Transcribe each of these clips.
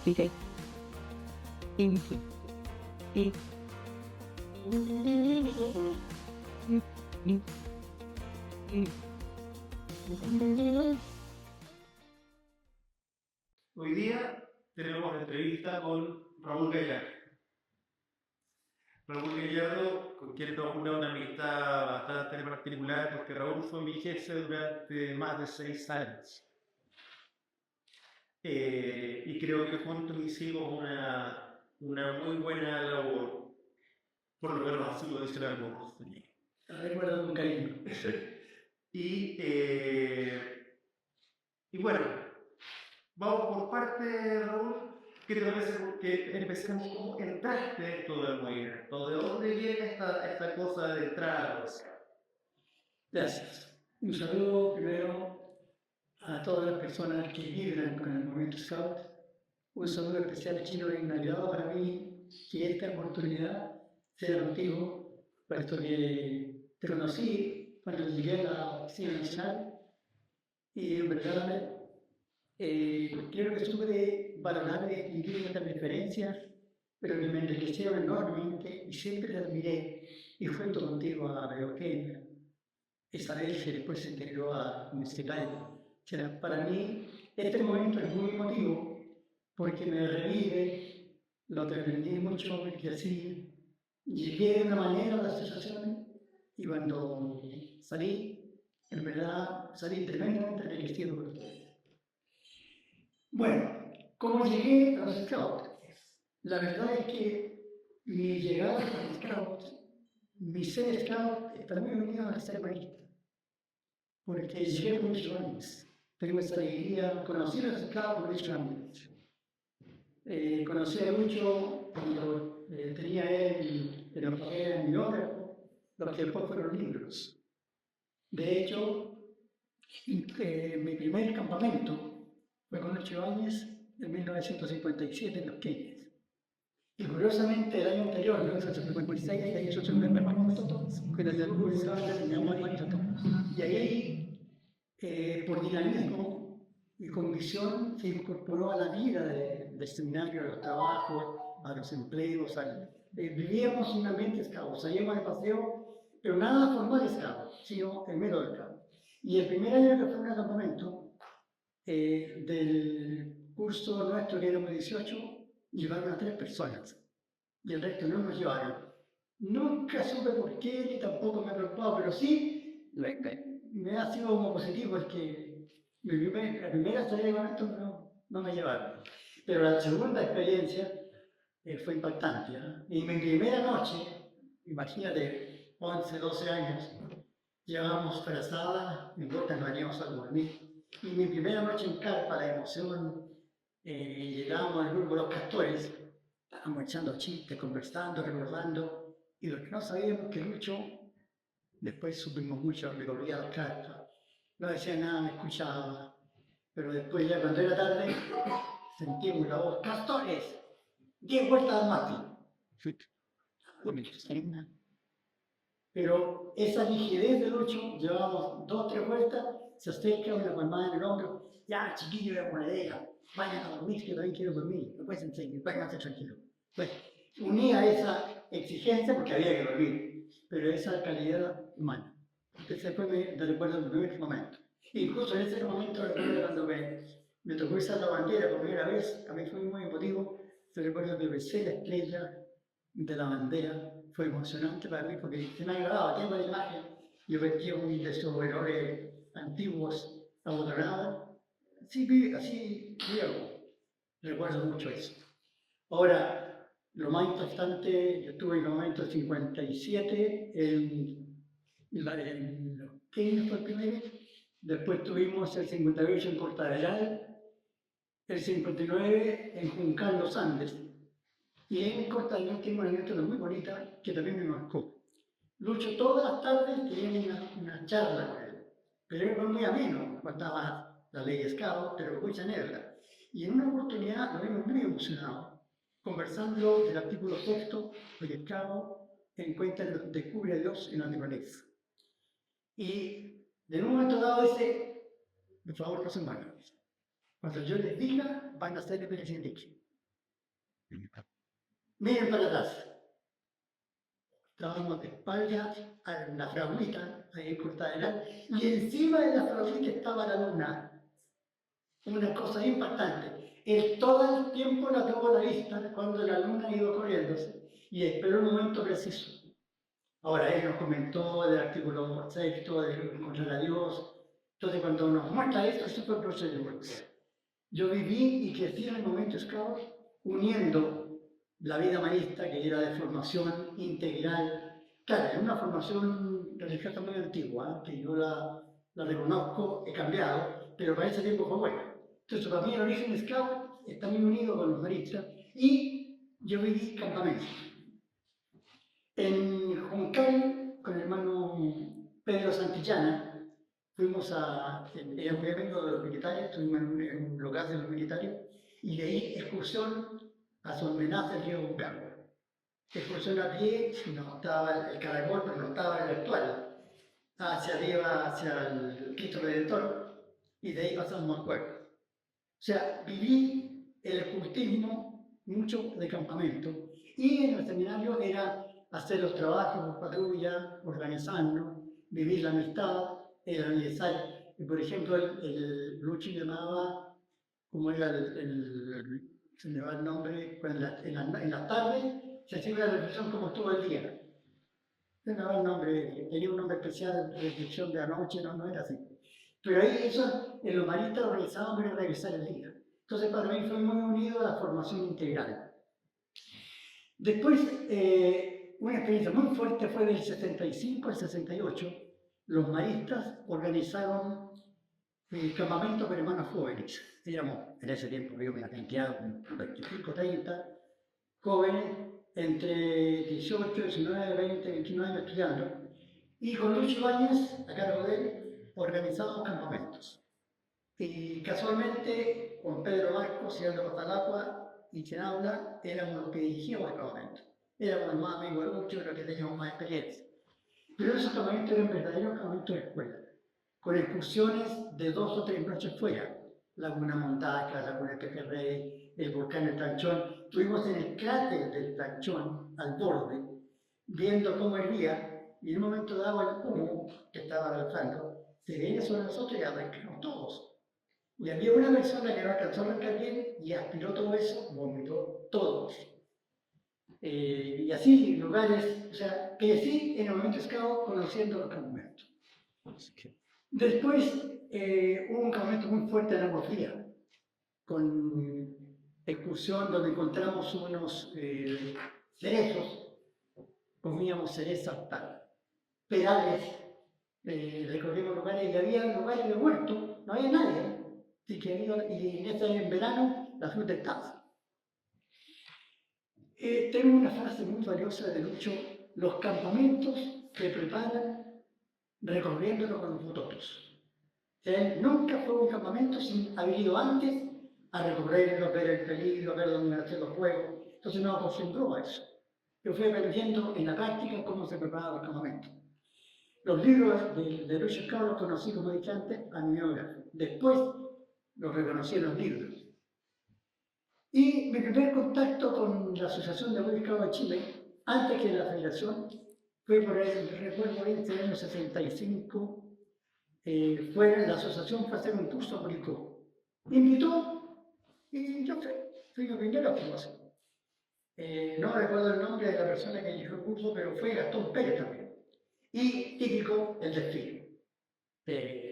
Okay. Hoy día tenemos entrevista con Raúl Gallardo. Raúl Gallardo, con quien nos une una amistad bastante particular, porque Raúl fue mi jefe durante más de 6 años. Y creo que juntos hicimos una muy buena labor, por lo menos así lo dicen algunos. La recuerdo con cariño. Y, y bueno, vamos por parte, Raúl. Quiero que empecemos cómo entraste en todo el movimiento. ¿De dónde viene esta cosa de entrar? Gracias. Un saludo primero a todas las personas que vibran con el movimiento Scout. Un saludo especial a Chino en Navidad para mí, que esta oportunidad sea contigo, puesto que te conocí cuando llegué a la oficina nacional y en verdad creo que supe valorar y distinguir estas diferencias, pero que me enriquecieron enormemente y siempre te admiré y junto contigo a Eugenia. Esa vez que después se integró a Municipal. O sea, para mí este momento es muy emotivo porque me revive lo que aprendí mucho, que así llegué de una manera a la asociación y cuando salí, en verdad salí tremendamente enriquecido por ustedes. Bueno, ¿cómo llegué a los Scouts? La verdad es que mi llegada a los Scouts, mi ser Scout, está muy unido a ser marista. Porque llegué por muchos años. Tengo esa alegría, conocí a los Scouts por muchos años. Conocí a mucho cuando tenía él en la papel en mi biógrafo, lo que después fueron libros. De hecho, mi primer campamento fue con 8 años, en 1957, en los Keynes. Y curiosamente, el año anterior, en 1956, ahí hizo su primer campamento, que desde el curso de Amarito. Y ahí, por dinamismo y con visión, se incorporó a la vida del seminario, a los trabajos, a los empleos. Vivíamos un ambiente scout, salíamos de paseo, pero nada formal scout, sino el mero del scout. Y el primer año que fue un campamento, del curso nuestro, que éramos 18, llevaron a 3 personas y el resto no nos llevaron. Nunca supe por qué, ni tampoco me he preocupado, pero sí me ha sido como positivo, es que la primera salida de campamento no me llevaron. Pero la segunda experiencia fue impactante. Y mi primera noche, imagínate, 11, 12 años, llevábamos frazada, en botas nos veníamos a dormir. Y mi primera noche en carpa, la emoción, llegábamos al grupo de los castores, estábamos echando chistes, conversando, recordando, y lo que no sabíamos que Lucho, después supimos mucho, me corría las cartas, no decía nada, me escuchaba, pero después ya cuando era tarde, sentimos la voz, ¡Castores! 10 vueltas al mástil. Pero esa rigidez de Lucho, llevábamos 2 o 3 vueltas, se acerca una palmada en el hombro, ya chiquillo de monedera, vayan a dormir, que también quiero dormir, no pueden seguir, vayan a ser tranquilos. Pues unía esa exigencia porque había que dormir, pero esa calidad humana. Ese fue mi recuerdo del primer momento. Incluso en ese momento recuerdo cuando me tocó izar la bandera por primera vez, a mí fue muy emotivo, se recuerdo que besé la estrella de la bandera, fue emocionante para mí porque se me ha grabado, tengo la imagen, yo vestía un de esos overoles antiguos, abotonados, así viejo, recuerdo mucho eso. Ahora, lo más importante, yo tuve el momento 57 en los Keynes fue el primero, después tuvimos el 58 en Costa del Real, el 59 en Juncal Los Andes, y en Costa del Real tengo una anécdota muy bonita que también me marcó. Lucho todas las tardes tenía una charla con él, pero era muy ameno, contaba la ley Scout, pero mucha negra. Y en una oportunidad lo vimos muy emocionado, conversando del artículo 6 del Scout en cuenta descubre a Dios en la naturaleza. Y de un momento dado dice, por favor, no se embarquen. Cuando yo les diga, van a ser de presidente. Miren para atrás. Estábamos de espaldas a la fraguita, ahí cortada el ala, y encima de la fraguita estaba la luna. Una cosa impactante. Él todo el tiempo la tuvo a la vista cuando la luna iba corriéndose y esperó el momento preciso. Ahora, él nos comentó del artículo 6, de encontrar a Dios. Entonces, cuando nos muestra esto, eso fue el procedimiento. Yo viví y crecí en el momento scout uniendo la vida marista, que era de formación integral. Claro, es una formación religiosa muy antigua, que yo la reconozco, he cambiado, pero para ese tiempo fue buena. Entonces, para mí el origen scout está muy unido con los maristas y yo viví campamentos. En Juncal, con el hermano Pedro Santillana, fuimos a. Yo vengo de los militares, estuvimos en un local de los militares, y de ahí excursión a su homenaje al río Juncal. Excursión a pie, no estaba el caracol, pero no estaba el actual, hacia arriba, hacia el Cristo Redentor, y de ahí pasamos al pueblo. O sea, viví el ocultismo mucho de campamento, y en el seminario era hacer los trabajos, patrulla, organizarnos, vivir la amistad, era necesario. Y por ejemplo, el Luchi llamaba, como era se me va el nombre, en las tardes se hacía una reflexión como todo el día. Se me va el nombre, tenía un nombre especial, reflexión de anoche, no era así. Pero ahí eso, en los maristas organizaban para revisar el día. Entonces para mí fue muy unido a la formación integral. Después, una experiencia muy fuerte fue del 65 al 68. Los maristas organizaron campamentos para hermanos jóvenes. Éramos, en ese tiempo, yo me cantidad, 25, 30 jóvenes, entre 18, 19, 20, 21 años estudiando. Y con Lucho Ibáñez, a cargo de él, organizábamos campamentos. Y casualmente, con Pedro Marcos y Aldo Patalacua y quien habla, éramos los que dirigíamos el campamento. Éramos los más amigos de Lucho, los que teníamos más experiencia. Pero esos campamentos eran verdaderos campamentos de escuela, con excursiones de 2 o 3 noches fuera. Laguna Montaca, Laguna Pejerrey, el volcán El Planchón. Estuvimos en el cráter del Planchón, al borde, viendo cómo hervía, y en un momento dado el humo que estaba lanzando se veía sobre nosotros y arrancamos todos. Y había una persona que no alcanzó a arrancar bien y aspiró todo eso, vomitó todos. Y así, lugares, o sea, crecí en el momento scout conociendo los campamentos. Después hubo un campamento muy fuerte en Agua Fría, con excursión donde encontramos unos cerezos, comíamos cerezas, pedales, recorrimos lugares y había lugares de huerto, no había nadie. Así que y en verano la fruta estaba. Tengo una frase muy valiosa de Lucho: los campamentos se preparan recorriéndolo con nosotros. Él nunca fue a un campamento sin haber ido antes a recorrerlo, ver el peligro, ver dónde hacer los juegos. Entonces nos acostumbró a eso. Yo fui aprendiendo en la práctica cómo se preparaba el campamento. Los libros de Lucio Scout los conocí, como dije antes, a mi biógrafo. Después los reconocí en los libros. Y mi primer contacto con la Asociación de Boy Scout de Chile, antes que la Federación, fue por el, recuerdo bien, el año 65, la asociación fue a hacer un curso a Curicó. Me invitó y yo fui mi primera formación. No recuerdo el nombre de la persona que dirigió el curso, pero fue Gastón Pérez también. Y típico, el desfile.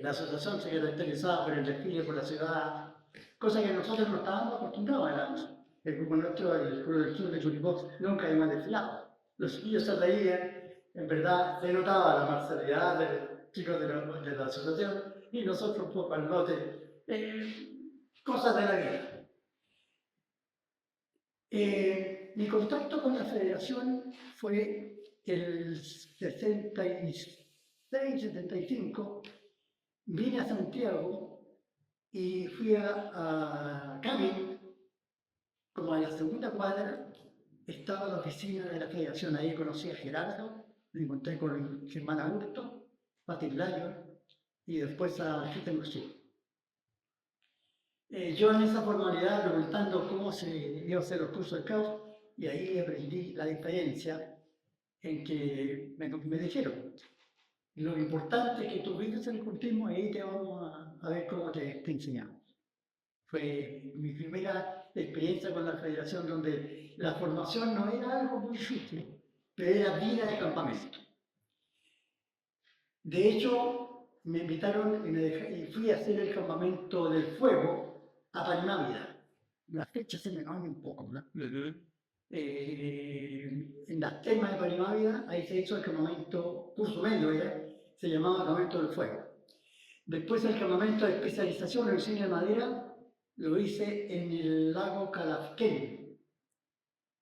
La asociación se caracterizaba por el desfile por la ciudad, cosa que nosotros no estábamos acostumbrados a. El grupo nuestro, el Club del Sur de Curicó, nunca habíamos desfilado. Los chiquillos se reían, en verdad se notaba la marcialidad de los chicos de la asociación y nosotros un poco al lote, cosas de la vida. Mi contacto con la federación fue el 76-75. Vine a Santiago y fui a Camin, como a la segunda cuadra, estaba la oficina de la federación. Ahí conocí a Gerardo, me encontré con Germán Augusto, Pati Blayo y después a Gita Murcia. Yo en esa formalidad preguntando cómo se iba a hacer los cursos de scout, y ahí aprendí la diferencia en que me dijeron, lo importante es que tú vives el cultismo y ahí te vamos a ver cómo te enseñamos. Fue mi primera experiencia con la federación donde la formación no era algo muy difícil, pero era vida de campamento. De hecho, me invitaron y fui a hacer el campamento del fuego a Panamávida. Las fechas se me acaban un poco, ¿no? En las termas de Panamávida, ahí se hizo el campamento, curso medio era, se llamaba campamento del fuego. Después el campamento de especialización en cine de madera lo hice en el lago Calafquén.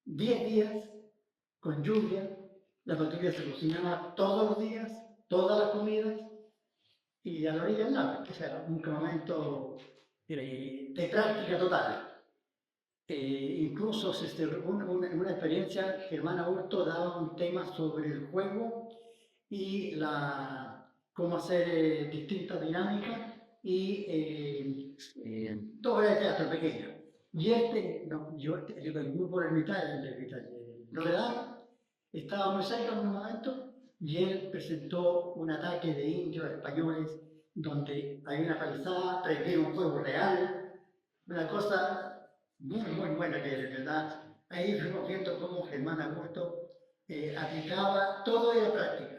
10 días con lluvia, la patrulla se cocinaba todos los días, todas las comidas, y a la orilla del lago. O sea, un campamento de práctica total. Incluso una experiencia, Germán Aburto daba un tema sobre el juego y cómo hacer distintas dinámicas y todo era teatro pequeño. Y yo del grupo Ermitaño, Loredana, estaba muy cerca en un momento y él presentó un ataque de indios españoles donde hay una palizada, prendieron un fuego real, una cosa muy buena que de verdad. Ahí fuimos viendo cómo Germán Augusto aplicaba todo de la práctica.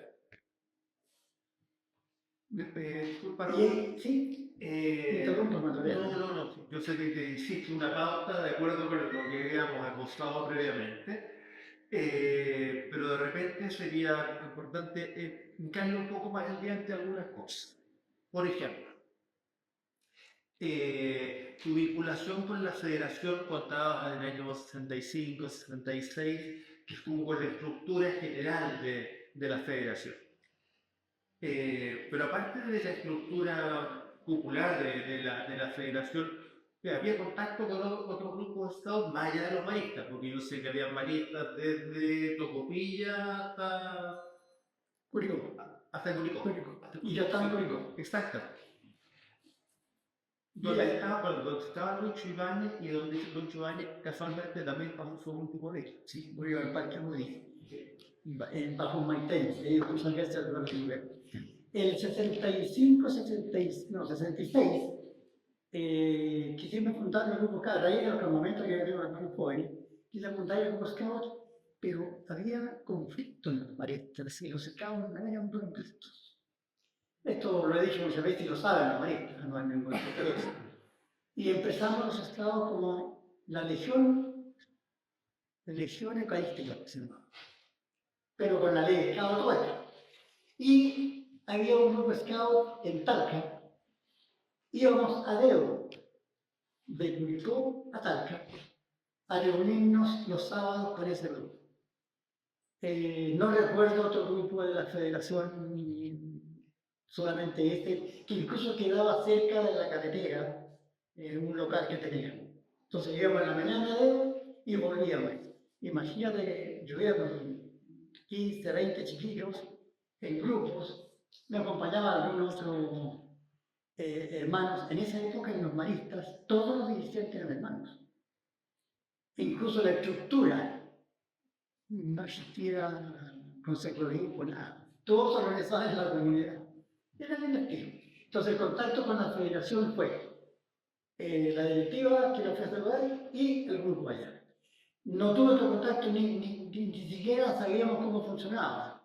Disculpa, Sí, interrumpo cuando veas. no. Yo sé que te hiciste una pauta de acuerdo con lo que habíamos acostado previamente, pero de repente sería importante hincarle un poco más el diente a algunas cosas. Por ejemplo, tu vinculación con la federación contabas en el año 65, 66, que estuvo con la estructura general de la federación. Pero aparte de la estructura popular de la federación, había contacto con otros grupos de Estado más allá de los maristas, porque yo sé que había maristas desde Tocopilla Curicó. hasta Curicó. Y yo estaba en Curicó. Exacto. Donde estaba Lucho Ibáñez y donde Lucho Ibáñez casualmente también fue un tipo de ellos. Sí, murió en Parque Moody, bajo Maitén, ellos usan que hacer la primera. El 65, 66, quisimos fundar el grupo Scout, ahí era el campamento que yo era muy joven, quise fundar el grupo Scout, pero había conflicto en los maristas, y los Scouts no eran buenos vistos. Esto lo he dicho muchas veces y lo saben los maristas, no hay ningún secreto. Y empezamos los Scouts como la legión eucarística, pero con la ley de Scout tuerca. Y había un grupo Scout en Talca, íbamos a dedo de Curicó a Talca a reunirnos los sábados con ese grupo. No recuerdo otro grupo de la federación, solamente este, que incluso quedaba cerca de la carretera, en un local que teníamos. Entonces íbamos en la mañana y volvíamos. Imagínate que yo iba con 15, 20 chiquillos en grupos, me acompañaban algunos otros hermanos. En esa época en los maristas todos los dirigentes eran hermanos. Incluso la estructura no existía consecuencialismo, nada. Todos se organizaban en la comunidad. Era el estilo. Entonces el contacto con la federación fue la directiva que lo ofrece el lugar y el grupo allá. No tuve otro contacto, ni siquiera sabíamos cómo funcionaba.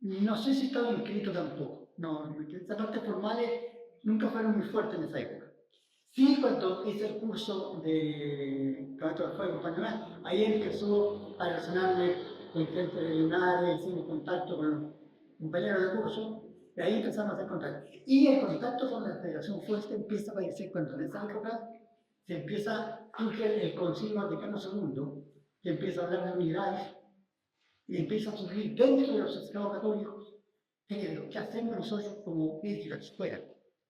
No sé si estaba inscrito tampoco. No, esas partes formales nunca fueron muy fuertes en esa época. Sí, cuando hice el curso de Caballo del Fuego en Panamá, ahí empezó a relacionarme con gente de Linares, hicimos contacto con los compañeros de curso, y ahí empezamos a hacer contacto. Y el contacto con la Federación Fuerte empieza a aparecer cuando en esa época surge el Concilio Vaticano II, que empieza a hablar de unidades, y empieza a surgir dentro de los estados católicos qué hacemos nosotros como islas fuera,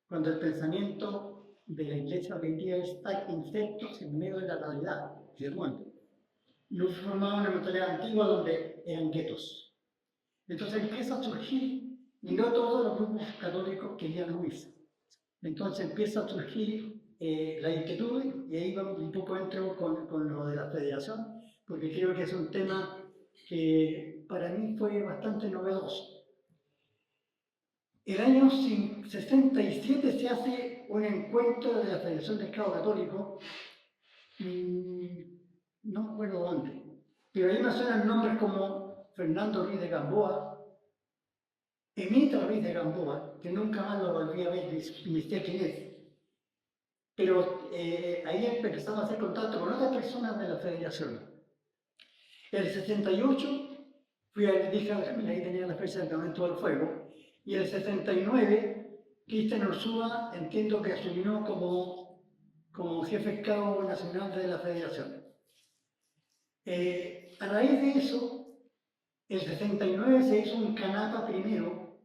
cuando el pensamiento de la iglesia hoy en día está inserto en medio de la realidad del mundo. Nos formaba una mentalidad antigua donde eran guetos. Entonces empieza a surgir, y no todos los grupos católicos querían huirse. Entonces empieza a surgir la inquietud, y ahí un poco entro con lo de la federación, porque creo que es un tema que para mí fue bastante novedoso. El año 67 se hace un encuentro de la Federación del Estado Católico, no me acuerdo dónde, pero ahí me suenan nombres como Fernando Ruiz de Gamboa, Emilio Ruiz de Gamboa, que nunca más lo volví a ver, ni sé quién es. Pero ahí empezamos a hacer contacto con otras personas de la federación. El 68 fui a dije, ahí tenía la fecha del Campamento del Fuego, y el 69 Cristian Ursúa entiendo que asumió como jefe cabo nacional de la federación. A raíz de eso, el 69 se hizo un canapa primero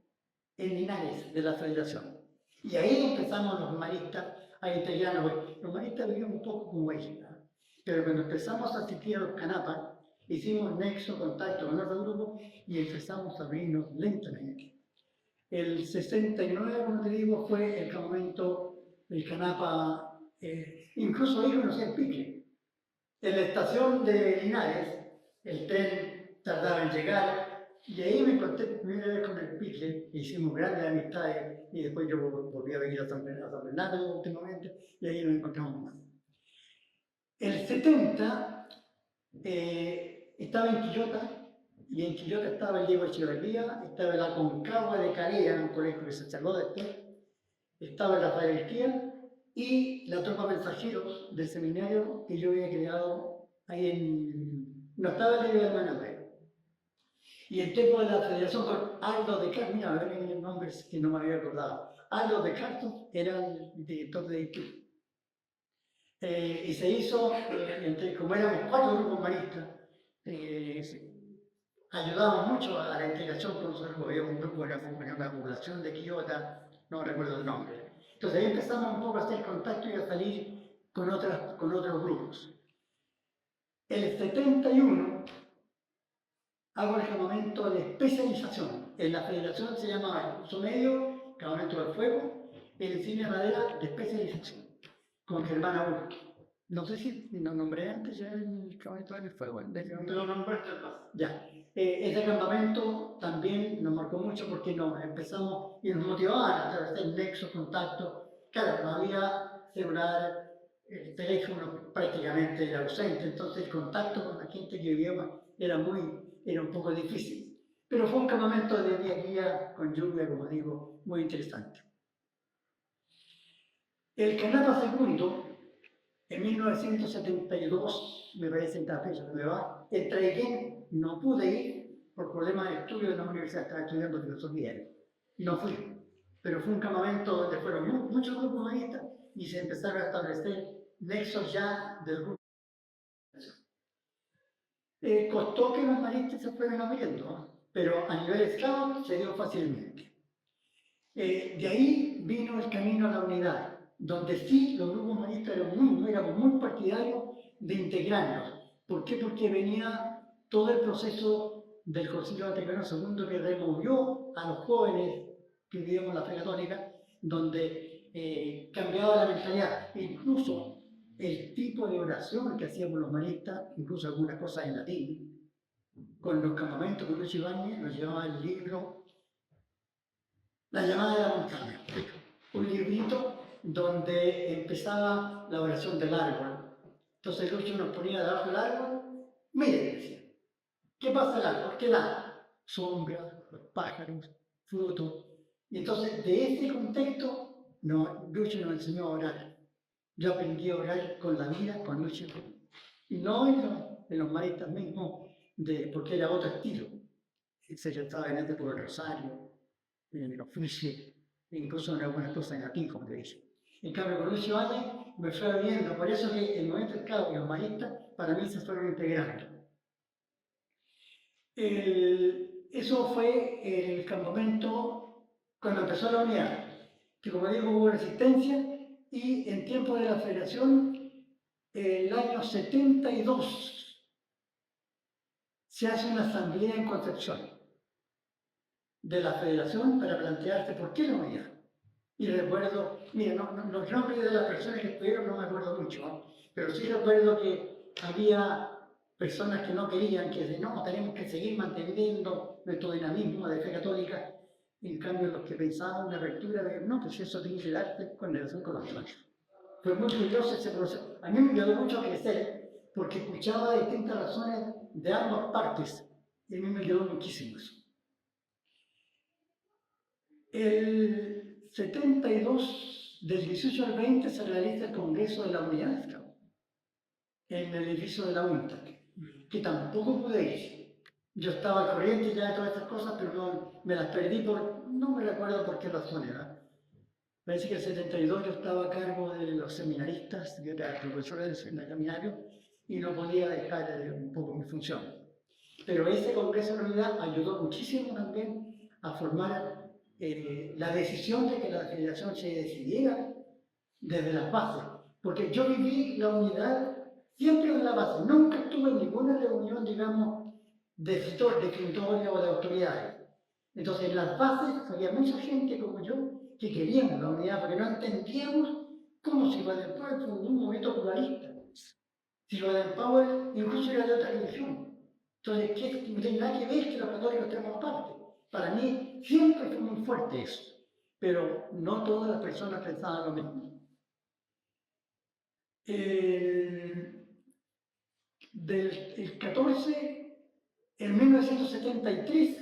en Linares de la federación. Y ahí empezamos los maristas a integrarnos. Los maristas vivían un poco como ellos, ¿no? Pero cuando empezamos a asistir a los canapas, hicimos nexo, contacto con otro grupo y empezamos a abrirnos lentamente. El 69, como te digo, fue el campamento del canapa, incluso ahí conocí el pique. En la estación de Linares, el tren tardaba en llegar y ahí me encontré por primera vez con el pique, hicimos grandes amistades y después yo volví a venir a San Bernardo últimamente y ahí nos encontramos más. El 70 estaba en Quillota y en Quillota estaba el Diego Echeverría, estaba la Concagua de Carea, un colegio que se salvó después, estaba el Rafael Esquiel y la tropa mensajeros del seminario que yo había creado ahí no estaba el de Manuel. Y el tema de la federación con Aldo de Castro, mira, a ver el nombre que no me había acordado. Aldo de Castro era el director de IQ. Y se hizo, como éramos 4 grupos maristas, ayudábamos mucho a la integración con nosotros, había un grupo de la población de Quillota, no recuerdo el nombre. Entonces ahí empezamos un poco a hacer contacto y a salir con otros grupos. El 71 hago el campamento de especialización. En la federación se llamaba el curso medio, campamento del fuego, el cine de madera de especialización, con Germán Augusto. No sé si lo nombré antes ya el campamento del fuego. Te lo nombraste más. Ya. Ese campamento también nos marcó mucho porque nos empezamos y nos motivaban a establecer nexo, contacto. Claro, no había celular, el teléfono prácticamente era ausente, entonces el contacto con la gente que vivía era un poco difícil. Pero fue un campamento de día a día, con lluvia, como digo, muy interesante. El Canapa segundo, en 1972, me parece esta fecha, me va, en Traiquén no pude ir por problemas de estudio de la universidad, estaba estudiando filosofía, no fui. Pero fue un campamento donde fueron muchos grupos maristas y se empezaron a establecer nexos ya del grupo. Costó que los maristas se fueran abriendo, ¿no? Pero a nivel scout se dio fácilmente. De ahí vino el camino a la unidad, donde sí los grupos maristas éramos muy partidarios de integrarnos. ¿Por qué? Porque venía todo el proceso del Concilio Vaticano II que removió a los jóvenes que vivíamos la fe católica, donde cambiaba la mentalidad. Incluso el tipo de oración que hacíamos los maristas, incluso algunas cosas en latín, con los campamentos con Luis Ibáñez nos llevaba el libro La llamada de la montaña, un librito donde empezaba la oración del árbol. Entonces Lucho nos ponía debajo del árbol, mire, decía, ¿qué pasa el árbol? ¿Qué da? Sombra, pájaros, frutos. Y entonces de ese contexto, Lucho nos enseñó a orar. Yo aprendí a orar con la vida, con Lucho. Y no en los maristas mismos, porque era otro estilo. Se rezaba en este por el rosario, en el oficio, incluso en algunas cosas en latín, como te dije. En cambio, con Lucio Valle me fue abriendo, por eso que el movimiento del cabo y los maristas para mí se fueron integrando. Eso fue el campamento cuando empezó la unidad, que como digo hubo resistencia y en tiempo de la federación, el año 72, se hace una asamblea en Concepción de la federación para plantearse por qué la unidad. Y recuerdo, mira, los nombres de las personas que estuvieron no me acuerdo mucho, ¿no? Pero sí recuerdo que había personas que no querían, que decían, no, tenemos que seguir manteniendo nuestro dinamismo de fe católica. Y en cambio, los que pensaban en la apertura, de, no, pues eso tiene que darte con relación con los demás. Fue muy curioso ese proceso. A mí me ayudó mucho a crecer, porque escuchaba distintas razones de ambas partes. Y a mí me ayudó muchísimo eso. El 72, del 18 al 20, se realiza el Congreso de la Unidad de Scout en el edificio de la UNTAC, que tampoco pude ir. Yo estaba al corriente ya de todas estas cosas, pero no, me las perdí no me recuerdo por qué razón era. Parece que el 72 yo estaba a cargo de los seminaristas, yo era profesor del seminario, y no podía dejar un poco mi función. Pero ese Congreso de la Unidad ayudó muchísimo también a formar la decisión de que la federación se decidiera desde las bases. Porque yo viví la unidad siempre de la base. Nunca estuve en ninguna reunión, digamos, definitoria o de autoridades. Entonces, en las bases había mucha gente como yo que queríamos la unidad, porque no entendíamos cómo se iba a Power fue un movimiento pluralista. Si lo de Power incluso era de otra religión. Entonces, ¿qué? No tiene nada que ver que los católicos tenemos aparte. Para mí siempre fue muy fuerte eso, pero no todas las personas pensaban lo mismo. Del 14, en 1973,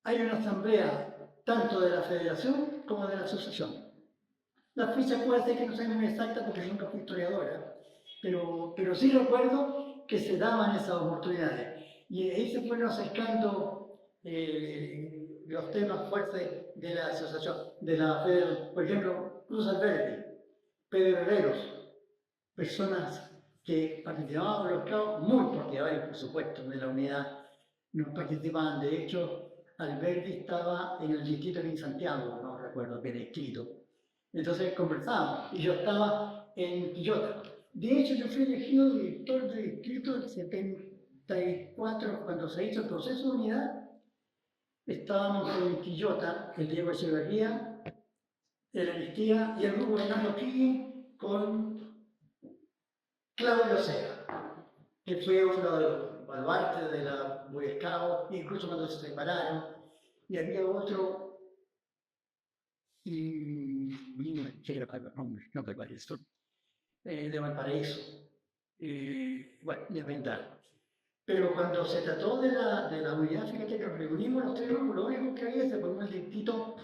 hay una asamblea tanto de la federación como de la asociación. La fecha puede ser que no sea muy exacta porque nunca fui historiadora, pero sí recuerdo que se daban esas oportunidades. Y ahí se fueron acercando los temas fuertes de la asociación, de la federación. Por ejemplo, Cruz Alberti, Pedro Herreros, personas que participaban en los caos, muy partidarios, por supuesto, de la unidad, no participaban. De hecho, Alberti estaba en el distrito de Santiago, no recuerdo qué distrito. Entonces conversábamos, y yo estaba en Quillota. De hecho, yo fui elegido director de distrito en 74, cuando se hizo el proceso de unidad. Estábamos en Quillota, el Diego Echeverría, el Aristía y el grupo Hernando King con Claudio Sea, que fue uno de los baluartes de la Boy Scout, incluso cuando se separaron. Y había otro, no recuerdo esto, de Valparaíso, bueno, de Ventana. Pero cuando se trató de la unidad, fíjate que nos reunimos los tres grupos, lo único que había se formó el distrito,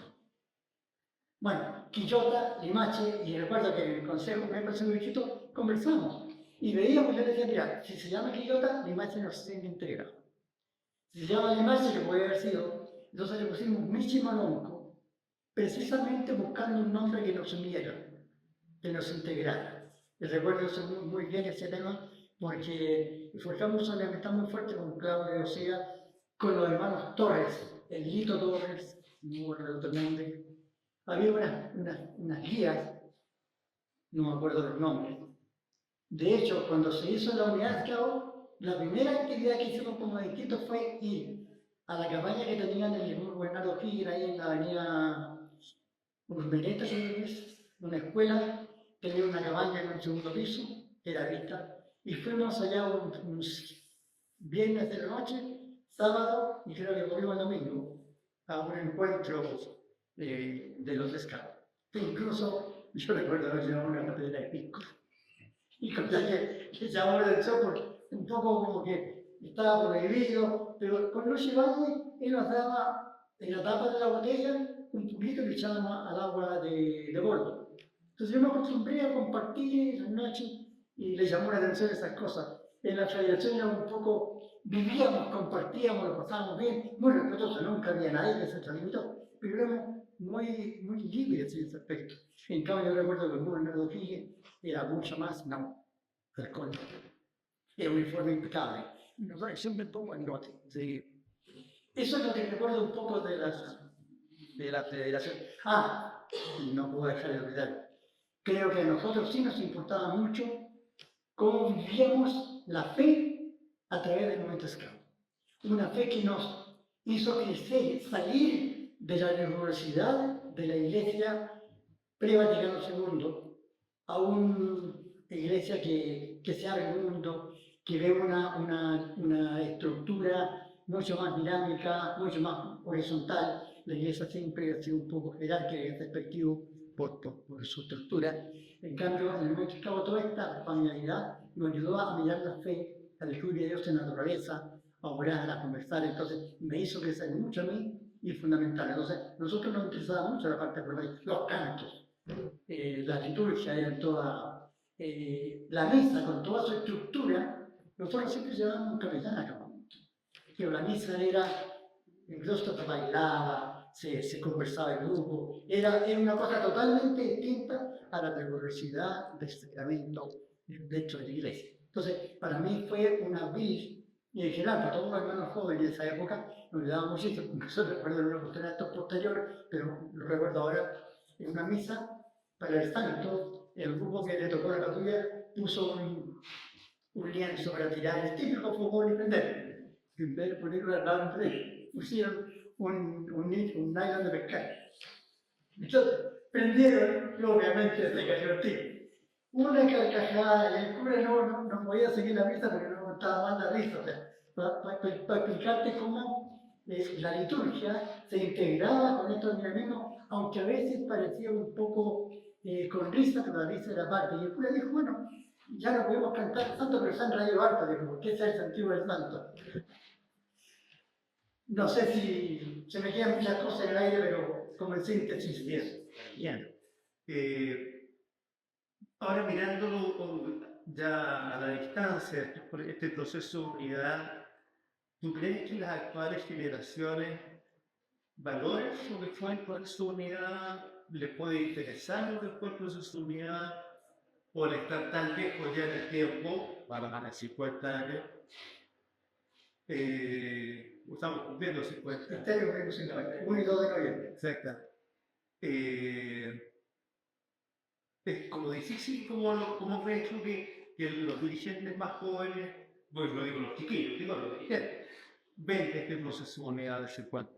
bueno, Quillota, Limache, y recuerdo que en el consejo, en el consejo de distrito, conversamos. Y veíamos, yo decía, mira, si se llama Quillota, Limache no se integra. Si se llama Limache, que puede haber sido, entonces le pusimos Michi Malonco, precisamente buscando un nombre que nos uniera, que nos integrara. Y recuerdo eso muy bien ese tema, porque forjamos una amistad muy fuerte con Claudio Osea, con los hermanos Torres, el Lito Torres, muy bueno también. Había unas guías, no me acuerdo del nombre. De hecho, cuando se hizo la unidad Scout, la primera actividad que hicimos como distrito fue ir a la cabaña que tenían en el Burgo Bernardo Higgins, ahí en la avenida Urmeneta, una escuela, tenía una cabaña en un segundo piso, era vista, y fuimos allá un viernes de la noche, sábado, y creo que volvimos el domingo, a un encuentro de los Scouts. Incluso, yo recuerdo que llevamos una catedral de pico, y con que llamó la atención porque un poco como que estaba prohibido, pero con los llevamos, él nos daba en la tapa de la botella un poquito que echábamos al agua de boldo. Entonces yo me acostumbré a compartir las noches y le llamó la atención esas cosas. En la federación era un poco, vivíamos, compartíamos, lo pasábamos bien, muy respetuoso, nunca había nadie que se transmitió, pero éramos muy libres en ese aspecto. En cambio, yo recuerdo que el Bernardo Higgins era mucho más, no, alcohol. Era un informe impecable. Nosotros siempre pongo en nota. Sí. Eso es lo que recuerdo un poco de la federación. No puedo dejar de olvidar. Creo que a nosotros sí nos importaba mucho cómo vivíamos la fe a través del movimiento Scout. Una fe que nos hizo crecer, salir de la rigurosidad de la Iglesia pre-Vaticano II a una iglesia que se abre al mundo, que ve una estructura mucho más dinámica, mucho más horizontal. La iglesia siempre ha sido un poco jerárquica en ese aspecto por su estructura. En cambio, en el momento que acabo toda esta familiaridad, nos ayudó a mirar la fe, al estudio de Dios en la naturaleza, a orar, a conversar. Entonces, me hizo crecer mucho a mí y es fundamental. Entonces, nosotros nos interesaba mucho la parte de los cantos, la liturgia en toda, la misa con toda su estructura. Nosotros siempre llevábamos un capitán a campamento, pero la misa era, incluso se bailaba, se conversaba en grupo, era una cosa totalmente distinta a la rigurosidad del sacramento dentro de la iglesia. Entonces, para mí fue una vis, y en general, para todos los hermanos jóvenes de esa época, nos ayudaba muchísimo. Nosotros recuerdo en los actos posteriores, pero lo recuerdo ahora, en una misa para el santo, el grupo que le tocó la capilla puso un lienzo para tirar, el típico fogón y prender. En vez de ponerlo al lado entre ellos, pusieron un nylon de pescar. Entonces, prendieron y obviamente se cayó el tiro. Una carcajada, y el cura no podía seguir la misa porque no estaba mal la risa. O sea, para explicarte cómo la liturgia se integraba con estos dinamismos, aunque a veces parecía un poco con risa, pero la risa era parte. Y el cura dijo, bueno, ya no podemos cantar santo, pero se han traído harto, dijo, porque ese es el sentido del santo. No sé si se me quedan muchas cosas en el aire, pero como en síntesis, bien. Bien. Ahora mirándolo ya a la distancia, este proceso de unidad, ¿tú crees que las actuales generaciones valoran lo que fue el proceso de unidad? ¿Les puede interesar lo que fue el proceso de unidad? ¿O al estar tan lejos ya en el tiempo, para 50 años, estamos cumpliendo 50? Este año cumplimos 50, 1 y 2 de noviembre. Exacto. Es como difícil, como ves tú que los dirigentes más jóvenes, bueno, lo digo los chiquillos, digo los dirigentes, ven este proceso de unidad de 50.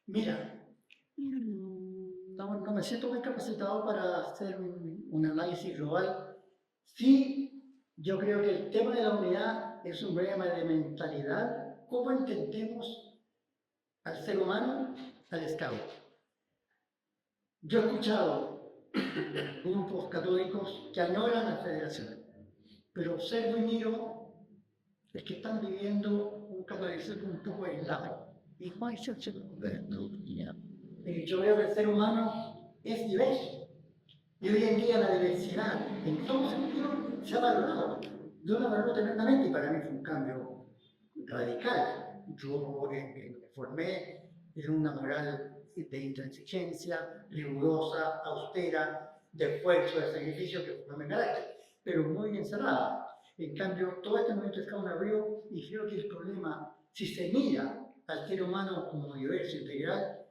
Mira, no me siento muy capacitado para hacer un análisis global. Sí, yo creo que el tema de la unidad es un problema de mentalidad. ¿Cómo entendemos al ser humano, al scout? Yo he escuchado grupos católicos que añoran la federación, pero observo y miro es que están viviendo un catolicismo un poco aislado. Y no hay yo veo que el ser humano es diverso. Y hoy en día la diversidad, en todo sentido, se ha valorado. Yo la valoro tremendamente y para mí fue un cambio radical. Yo me formé en una moral de intransigencia, rigurosa, austera, de esfuerzo, de sacrificio, que fue mi carácter, pero muy encerrada. En cambio, todo este movimiento está un abrió y creo que el problema, si se mira al ser humano como diverso, integral,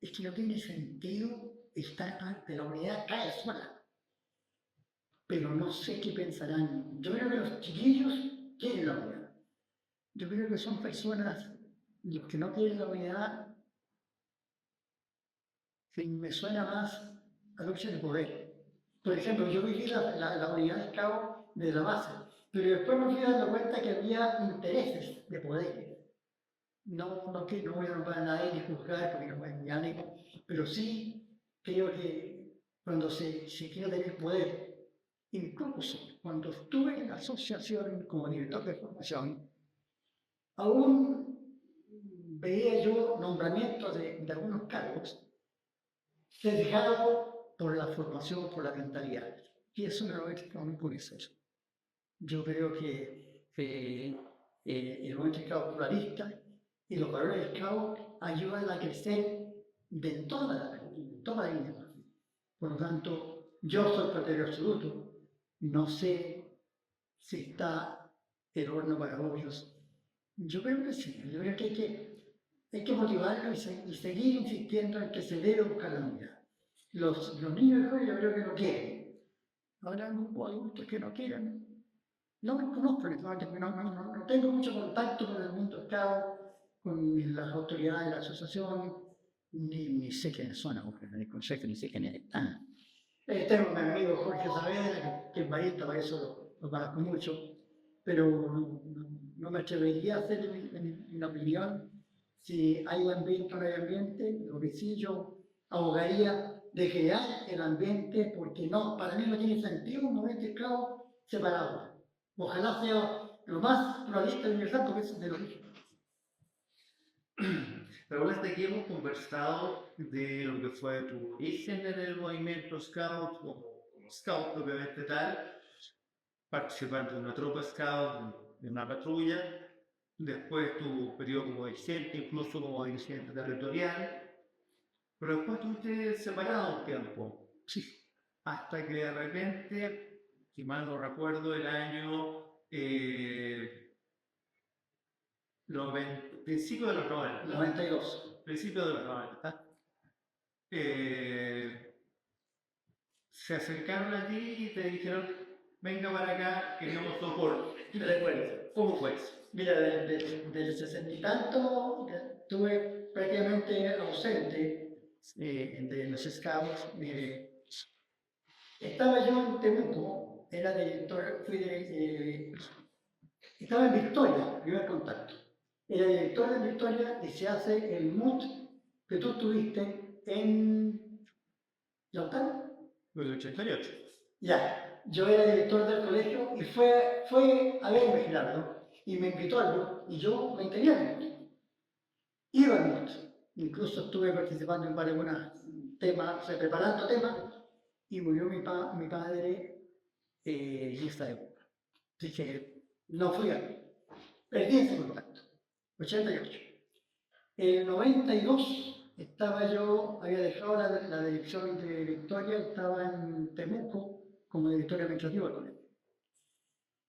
es que no tiene sentido estar ante la unidad cae sola. Pero no sé qué pensarán. Yo creo que los chiquillos quieren la unidad. Yo creo que son personas que no quieren la unidad, que me suena más a lucha de poder. Por ejemplo, yo viví la unidad de cabo de la base, pero después me fui dando cuenta que había intereses de poder. Que no voy a nombrar a nadie ni juzgar porque no es mi ánimo, pero sí creo que cuando se quiere tener poder, incluso cuando estuve en la asociación como director de formación, aún veía yo nombramientos de algunos cargos sesgados por la formación, por la mentalidad. Y eso no es muy por eso. Yo creo que el movimiento pluralista y los valores del Cabo ayudan a crecer de toda la línea. Por lo tanto, yo soy partidario absoluto. No sé si está el horno para bollos. Yo creo que sí. Yo creo que hay que motivarlo y seguir insistiendo en que se debe buscar la unidad. Los niños jóvenes yo creo que no quieren. Habrá grupos adultos que no quieran. No me conozco, no tengo mucho contacto con el mundo scout, con las autoridades de la asociación, ni sé quiénes son, aunque en el consejo ni sé quiénes están. Tengo un amigo Jorge Saavedra, que es marista, para eso lo conozco mucho, pero no me atrevería a hacer una opinión si hay ambiente o no hay ambiente. Lo que sí yo abogaría de crear el ambiente, porque no, para mí no tiene sentido un movimiento esclavo separado. Ojalá sea lo más pluralista y universal, porque eso es de lo mismo. Raúl, hasta aquí hemos conversado de lo que fue tu origen en el movimiento Scout, como Scout propiamente tal, participar de una tropa Scout, de una patrulla, después tu periodo como dirigente, incluso como dirigente territorial, pero después estuviste separado un tiempo, Sí, hasta que de repente, si mal no recuerdo, el año principio de los 90, 92. principio de los 90, eh, se acercaron a ti y te dijeron, venga para acá, queremos soporte. Recuerdo. ¿Cómo fue eso? Mira, del 60 y tanto estuve prácticamente ausente de los scouts. Estaba yo en Temuco, era director, estaba en Victoria, primer contacto. Era director de Victoria y se hace el MUT que tú tuviste en Lautaro. El 88. Ya, yo era director del colegio y fue a verme Gerardo y me invitó al MUT y yo me integré al MUT. Iba al MUT, incluso estuve participando en varios temas, preparando temas y murió mi padre en esta época. Así que no fui a perdí ese contacto. 88. En el 92 estaba yo, había dejado la dirección de Victoria, estaba en Temuco como director administrativo del colegio.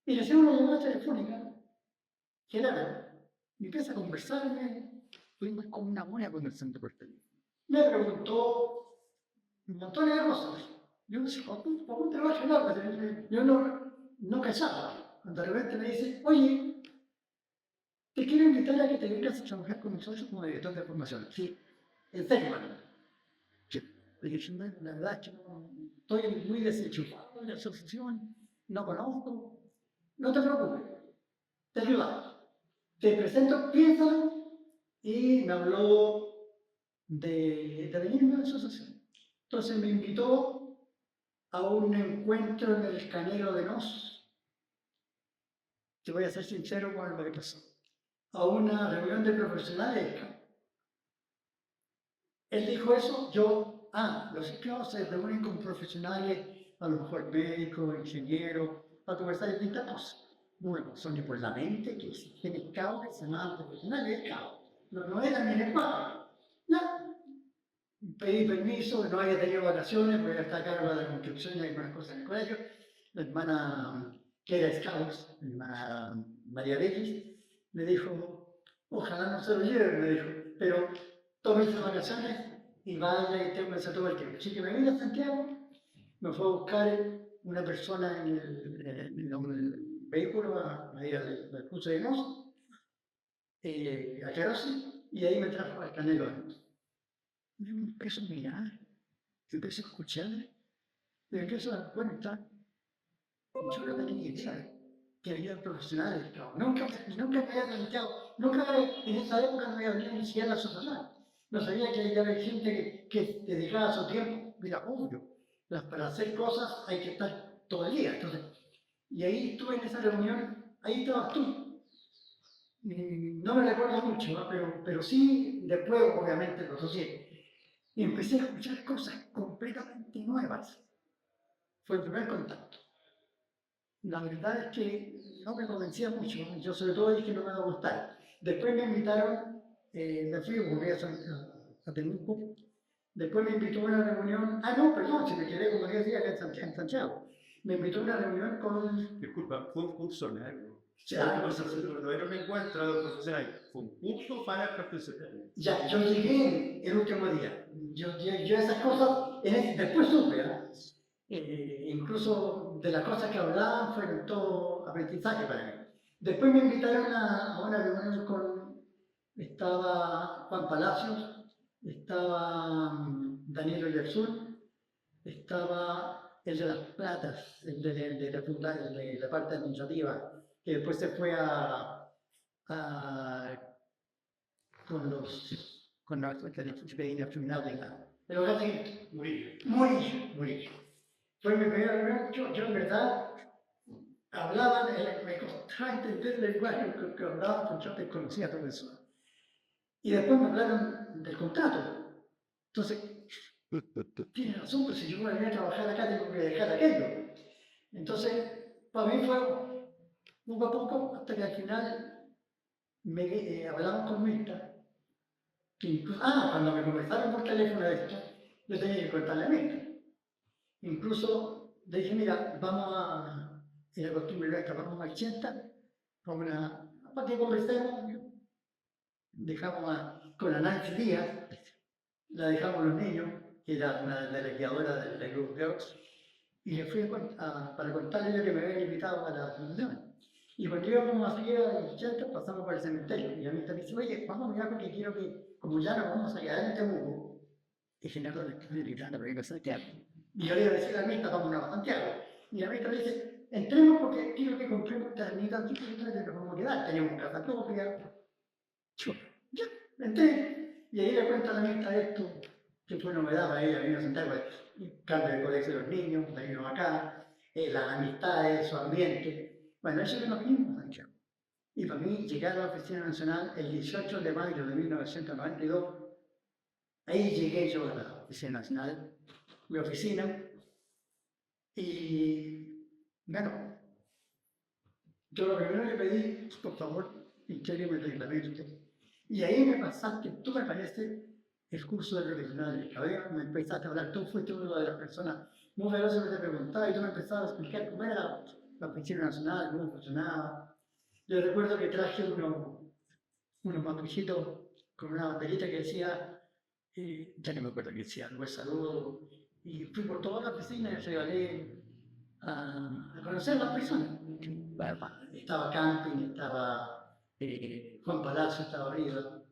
Y recibo una llamada telefónica, Gerardo, y empieza a conversarme, tuvimos como una buena conversación por teléfono. Me preguntó un montón de cosas. Yo no sé, ¿por qué te vas a Gerardo? Yo no callaba. Cuando de repente me dice, oye, te quiero invitar a que te vengas a trabajar con nosotros como director de formación. Sí, en serio, hermano. Le dije, la verdad es que estoy muy desenchufado de la asociación, no conozco. No te preocupes, te ayudamos. Te presento, piénsalo. Y me habló de venirme a la asociación. Entonces me invitó a un encuentro en el Escanero de Nos. Te voy a ser sincero con lo que pasó. A una reunión de profesionales. Él dijo eso, los esclavos se reúnen con profesionales, a lo mejor médicos, ingenieros, para conversar de distintas cosas. Bueno, son por la mente que existen esclavos que se llaman profesionales esclavos. No eran ni esclavos. Ya, pedí permiso, no había tenido vacaciones, porque está a cargo de la construcción y algunas cosas en el colegio. La hermana, que era esclavos, la hermana María Reyes, me dijo, ojalá no se lo lleven, me dijo, pero tómense vacaciones y vaya y ténganse todo el tiempo. Así que me vine a Santiago, me fue a buscar una persona en el vehículo a medida del curso de Nos, a Querossi, y ahí me trajo al Canelo. Yo me empiezo a mirar, yo empiezo a escuchar, y empiezo a dar cuenta, yo no tenía idea que había profesionales, nunca me había planteado, en esa época no había venido ni siquiera a la sociedad. No sabía que había gente que dedicaba su tiempo, mira, obvio, para hacer cosas hay que estar todo el día. Entonces, y ahí estuve en esa reunión, ahí estabas tú. No me recuerdo mucho, ¿no? pero sí, después obviamente lo asocié. Y empecé a escuchar cosas completamente nuevas. Fue el primer contacto. La verdad es que no me convencía mucho, yo sobre todo dije que no me va a gustar. Después me invitaron, me fui, volví a Temuco, después me invitó a una reunión, no, perdón, si me quedé como 10 días acá en Santiago. Me invitó a una reunión con... Disculpa, fue un curso largo. Ya, No era un encuentro de profesionales, fue un curso para profesionales. ya, yo llegué el último día. Yo esas cosas, después supe, incluso de las cosas que hablaban fueron todo aprendizaje para mí. Después me invitaron a una reunión estaba Juan Palacios, estaba Daniel Oyarzún, estaba el de las platas, de la parte administrativa, que después se fue a con la experiencia criminal. Pero casi muy. Fue mi primera yo en verdad hablaban, me costaba entender el lenguaje que hablaban, porque yo desconocía todo eso. Y después me hablaron del contrato. Entonces, tiene razón, pues si yo voy a venir a trabajar acá, tengo que dejar aquello. Entonces, para mí fue poco a poco, hasta que al final hablamos con Mirta. Cuando me conversaron por teléfono de esto, yo tenía que contarle a Mirta. Incluso le dije, mira, vamos a, en la costumbre nuestra, vamos al 80, para que conversemos, con la Nancy Díaz, la dejamos los niños, que era una de las guiadoras del grupo Girls, y le fui para contarle yo que me habían invitado a la fundación. Y cuando íbamos a seguir a los 80, pasamos por el cementerio, y a mí también dice, oye, vamos a mirar porque quiero que, como ya nos vamos a quedar en Temuco, y Genaro le estoy gritando, pero yo Santiago. Y yo le iba a decir a la Mirta, vamos a Santiago. Y la Mirta le dice, entremos porque quiero que compremos termitas aquí, que nos vamos a quedar, tenemos casa propia. Yo, ya, entré. Y ahí le cuento a la Mirta esto, que fue novedad para ella, vino a Santiago, el cambio de colegio de los niños, vino acá, las amistades, su ambiente. Bueno, eso que nos vinimos a Santiago. Y para mí, llegar a la Oficina Nacional el 18 de mayo de 1992, ahí llegué yo a la Oficina Nacional, mi oficina, y bueno, yo lo primero que pedí, por favor, integre el reglamento. Y ahí me pasaste, tú me parece, el curso de profesional del cabello, me empezaste a hablar, tú fuiste una de las personas muy veloces que te preguntaba y tú me empezabas a explicar cómo era la Oficina Nacional, cómo funcionaba. Yo recuerdo que traje unos mapuchitos con una banderita que decía, ya no me acuerdo qué decía, algo de salud, y fui por toda la oficina y regalé a conocer a las personas. Estaba Camping, estaba Juan Palacio, estaba arriba.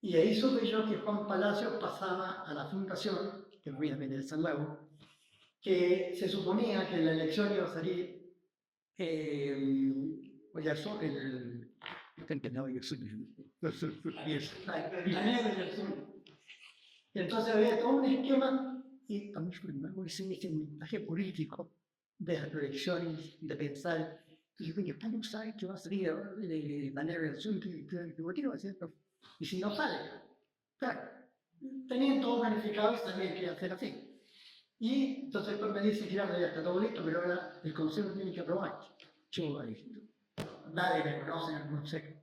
Y ahí supe yo que Juan Palacio pasaba a la fundación, que voy a vender San Luego, que se suponía que en la elección iba a salir Oyarzún, entonces había todo un esquema y a mí me parece ese mensaje político de las elecciones, de pensar, y yo dije, ¿cómo sabe que va a salir de manera de elección? ¿Por qué no va a ser? Y si no sale, claro, tenían todo planificado y sabían que iba a ser así. Y entonces después me dice, Gerardo, ya está todo listo, pero ahora el consejo tiene que aprobar. Yo dije, nadie me conoce en el consejo.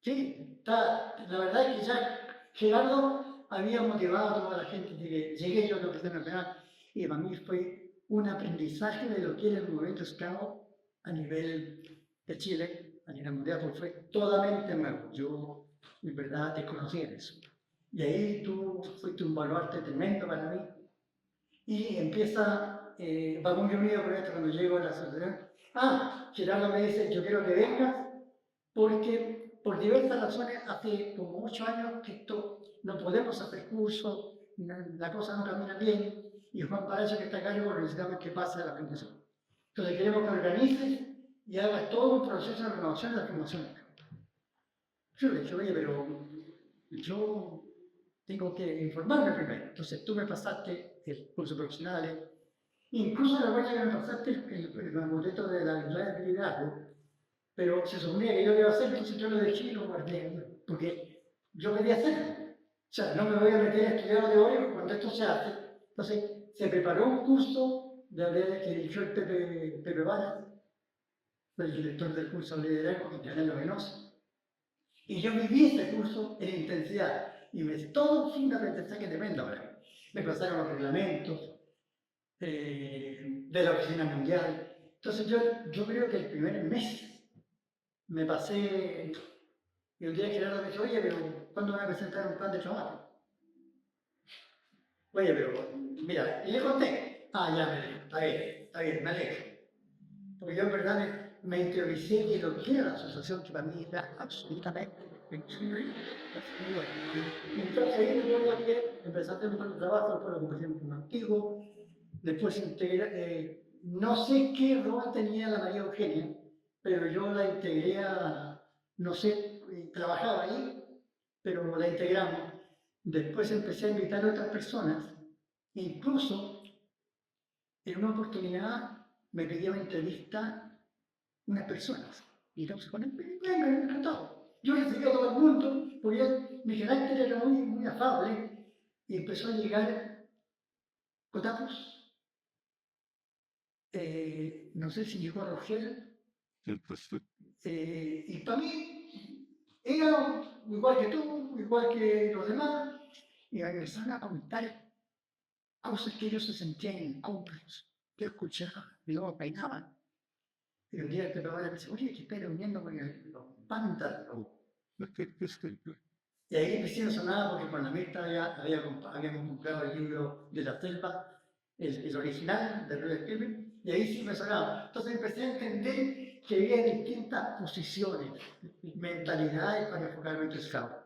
Sí, la verdad es que ya Gerardo había motivado a toda la gente de que llegué yo a la Oficina Nacional y para mí fue un aprendizaje de lo que era el movimiento scout a nivel de Chile, a nivel mundial, porque fue totalmente nuevo. Yo, en verdad, desconocía eso. Y ahí tú fuiste un baluarte tremendo para mí. Y empieza, va muy unido con esto cuando llego a la asociación. Gerardo me dice, yo quiero que vengas porque por diversas razones hace como 8 años que esto no podemos hacer cursos, la cosa no camina bien y Juan Palacio que está a cargo necesitamos que pase a la fundación. Entonces queremos que organices y hagas todo un proceso de renovación de la fundación. Yo le dije, oye, pero yo tengo que informarme primero. Entonces tú me pasaste el curso profesional, incluso la vuelta que me pasaste el boleto de la habilidad de liderazgo, pero se suponía que yo lo iba a hacer, entonces yo lo dejé y lo guardé, porque yo quería hacerlo. O sea, no me voy a meter a estudiar teórico cuando esto se hace. Entonces, se preparó un curso de habilidades que dirigió el Pepe Varas, el director del curso de liderazgo, que ya lo conoce. Y yo viví ese curso en intensidad. Y todo fue un aprendizaje tremendo para mí. Me pasaron los reglamentos de la oficina mundial. Entonces yo creo que el primer mes me pasé, y un día Gerardo me dijo, oye, pero ¿cuándo van a presentar un plan de trabajo? Oye, pero mira, y le conté, ya me dijo, está bien, me alegro. Porque yo en verdad me interioricé de lo que era la asociación, que para mí era absolutamente Entonces ahí recuerdo que empecé a hacer un par de trabajos por la ocupación antiguo, después integré, no sé qué rol tenía la María Eugenia, pero yo la integré a, no sé, trabajaba ahí, pero la integramos. Después empecé a invitar a otras personas, incluso en una oportunidad me pedían entrevista unas personas. Y entonces con él, me encantado. Yo recibía a todo el mundo, porque mi carácter era muy afable, y empezó a llegar Cotapos, no sé si llegó a Rogel, y para mí era igual que tú, igual que los demás, y me empezaron a contar cosas que ellos se sentían incómodos. Yo escuchaba y luego peinaban. Y un día te lo van a decir, oye, que estoy reuniendo con los pántanos. Y ahí recién sonaba porque con la mixta habíamos comprado el libro de la selva, el original de Robert Kirby, y ahí sí me sonaba. Entonces empecé a entender que había distintas posiciones, mentalidades para enfocar el scout.